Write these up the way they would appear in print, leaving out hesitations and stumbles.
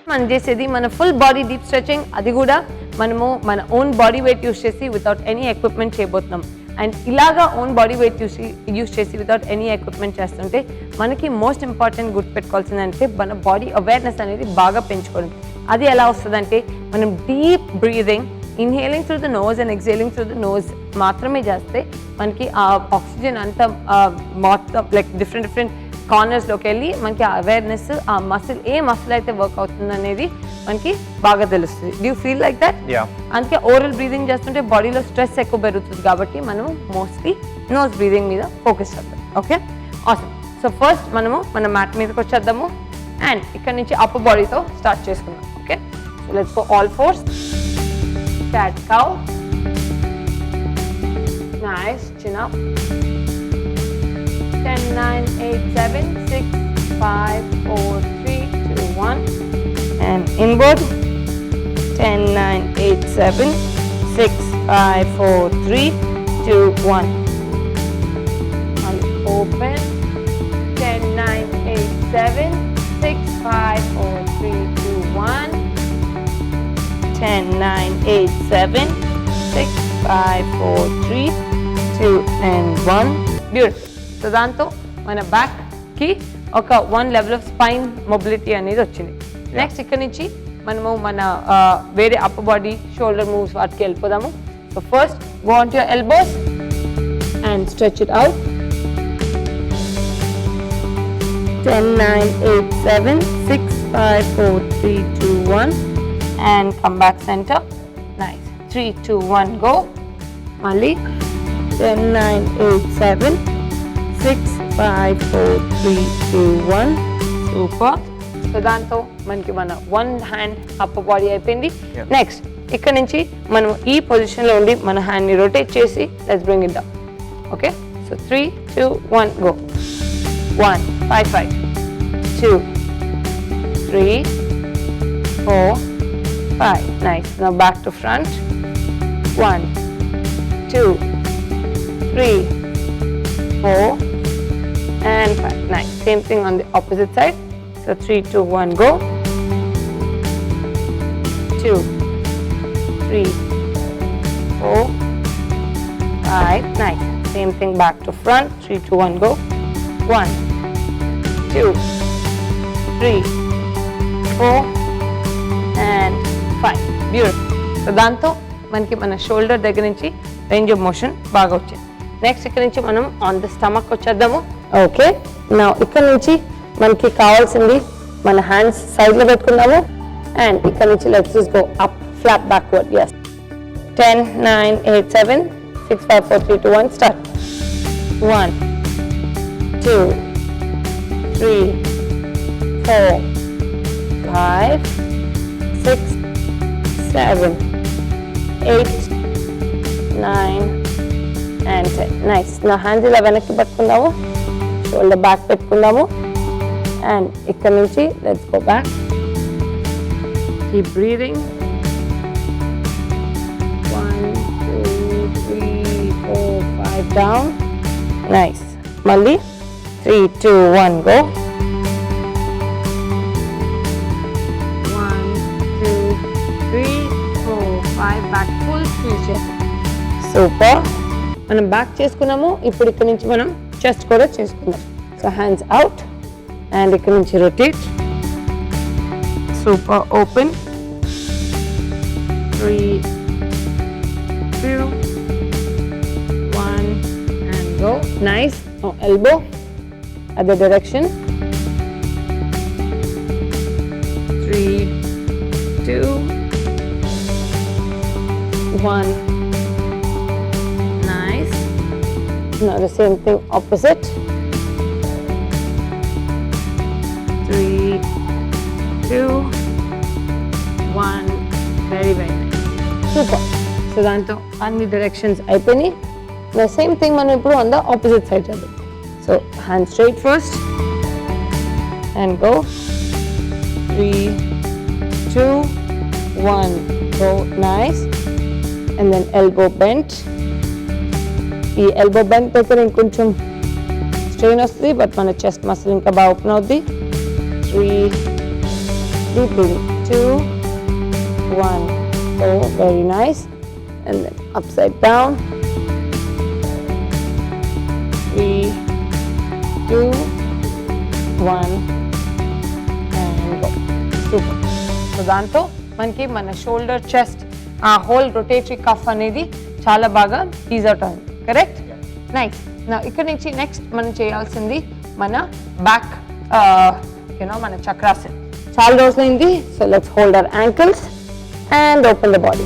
మనం చేసేది మన ఫుల్ బాడీ డీప్ స్ట్రెచింగ్, అది కూడా మనము మన ఓన్ బాడీ వెయిట్ యూస్ చేసి వితౌట్ ఎనీ ఎక్విప్మెంట్ చేయబోతున్నాం. అండ్ ఇలాగా ఓన్ బాడీ వెయిట్ యూస్ చేసి వితౌట్ ఎనీ ఎక్విప్మెంట్ చేస్తుంటే మనకి మోస్ట్ ఇంపార్టెంట్ గుర్తుపెట్టుకోవాల్సింది అంటే మన బాడీ అవేర్నెస్ అనేది బాగా పెంచుకోవడం. అది ఎలా వస్తుందంటే మనం deep breathing, inhaling through the nose and exhaling through the nose మాత్రమే చేస్తే మనకి ఆ ఆక్సిజన్ అంతా మొత్తం లైక్ డిఫరెంట్ కార్నర్స్లోకి వెళ్ళి మనకి ఆ అవేర్నెస్, ఆ మసిల్ ఏ మసిల్ అయితే వర్క్ అవుతుంది అనేది మనకి బాగా తెలుస్తుంది. Do you feel like that? అందుకే ఓరల్ బ్రీదింగ్ చేస్తుంటే బాడీలో స్ట్రెస్ ఎక్కువ పెరుగుతుంది కాబట్టి మనము మోస్ట్లీ నోస్ బ్రీదింగ్ మీద ఫోకస్ చేద్దాం. Okay, awesome. సో ఫస్ట్ మనము మన మ్యాట్ మీదకి వచ్చేద్దాము అండ్ ఇక్కడ నుంచి అప్పర్ బాడీతో స్టార్ట్ చేసుకుందాం. Okay, so let's go all force. Cat cow. Nice. Chin up. 10, 9, 8, 7, 6, 5, 4, 3, 2, 1. And inward. 10, 9, 8, 7, 6, 5, 4, 3, 2, 1. And open. 10, 9, 8, 7, 6, 5, 4, 3, 2, 1. 10, 9, 8, 7, 6, 5, 4, 3, 2, and 1. Beautiful. So దాంతో మన బ్యాక్కి ఒక 1 level of spine mobility అనేది వచ్చింది. నెక్స్ట్ ఇక్కడ నుంచి మనము మన వేరే అప్పర్ బాడీ షోల్డర్ మూవ్స్ వాటికి వెళ్ళిపోదాము. So first go on to your elbows and stretch it out. 10, 9, 8, 7, 6, 5, 4, 3, 2, 1. And come back center. Nice. 3, 2, 1, go. Mali. 10, 9, 8, 7, 6, 5, 4, 3, 2, 1. Super. So దాంతో మనకి మన వన్ హ్యాండ్ అప్పర్ బాడీ అయిపోయింది. నెక్స్ట్ ఇక్కడ నుంచి మనం ఈ పొజిషన్లో ఉండి మన హ్యాండ్ని రొటేట్ చేసి let's bring it down. Okay, so 3, 2, 1, go. 1, 5, 5, 2, 3, 4, 5. Nice. Now back to front. 1, 2, 3, 4, and 5. Nice. Same thing on the opposite side. So 3, 2, 1, go. 2, 3, 4, 5. Nice. Same thing back to front. 3, 2, 1, go. 1, 2, 3, 4, and 5. Beautiful. So దాంతో మనకి మన shoulder దగ్గర నుంచి range of motion బాగా వచ్చింది. Next ఇక్కడ నుంచి మనం ఆన్ ద స్టమక్ వచ్చేద్దాము. ఓకే, నా ఇక్కడ నుంచి మనకి కావాల్సింది మన హ్యాండ్స్ సైడ్లో పెట్టుకున్నాము అండ్ ఇక్కడ నుంచి let's just go up, flop backward. yes. 10, 9, 8, 7, 6, 5, 4, 3, 2, 1, start. 1, 2, 3, 4, 5, 6, 7, 8, 9, and 10. Nice. Now hands ఇలా వెనక్కి పట్టుకుందాము, షోల్డర్ బ్యాక్ పెట్టుకుందాము అండ్ ఇక్కడ నుంచి let's go back. Keep breathing. 1, 2, 3, 4, 5 down. Nice. మళ్ళీ 3, 2, 1, go. 1, 2, 3, 4, 5 back full squeeze. Super. మనం బ్యాక్ చేసుకున్నాము. ఇప్పుడు ఇక్కడ నుంచి మనం చెస్ట్ కూడా చేసుకుందాం. సో హ్యాండ్స్ అవుట్ అండ్ ఇక్కడ నుంచి rotate. Super. Open. 3, 2, 1 and go. Nice. Now elbow other direction. 3, 2, 1. Nice. Now the same thing opposite. 3, 2, 1. Very nice. Super. So దాంతో అన్ని డైరెక్షన్స్ అయిపోయినాయి. The same thing మనం ఇప్పుడు on the opposite side చేద్దాం. So hand straight first and go. 3, 2, 1. Go. Nice. And then elbow bent. ఈ elbow bent దగ్గర ఇంకొంచెం strain వస్తుంది బట్ మన చెస్ట్ మసిల్ ఇంకా బాగా ఓపెన్ అవుద్ది. 3, deep breathing. 2, 1. Oh, very nice. And then upside down. 3, 2, 1. And go. Super. So దాంతో మనకి మన షోల్డర్ చెస్ట్ ఆ హోల్ రొటేటరీ కఫ్ అనేది చాలా బాగా ఈజ్ అవుట్ అవుతుంది. కరెక్ట్? నైస్. ఇక్కడ నుంచి నెక్స్ట్ మనం చేయాల్సింది మన బ్యాక్ మన చక్రాసన్. చాలా రోజులైంది. So let's hold hour ankles and open the body.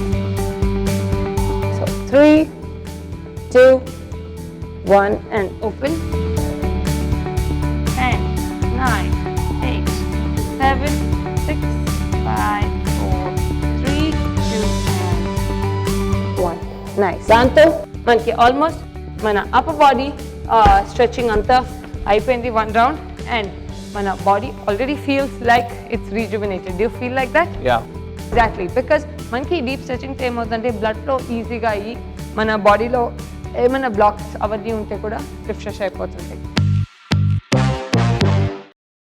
So 3, 2, 1 and open. 10, 9, 8, 7, 6, 5, 4, 3, 2 and 1. Nice. దాంతో మనకి ఆల్మోస్ట్ మన అప్పర్ బాడీ స్ట్రెచింగ్ అంతా అయిపోయింది. 1 రౌండ్ అండ్ మన body already feels like it's rejuvenated. Do you feel like that? Exactly. Because మనకి deep stretching ఏమవుతుందంటే blood flow ఈజీగా అయ్యి మన బాడీలో ఏమైనా బ్లాక్స్ అవన్నీ ఉంటే కూడా రిఫ్రెష్ అయిపోతుంది.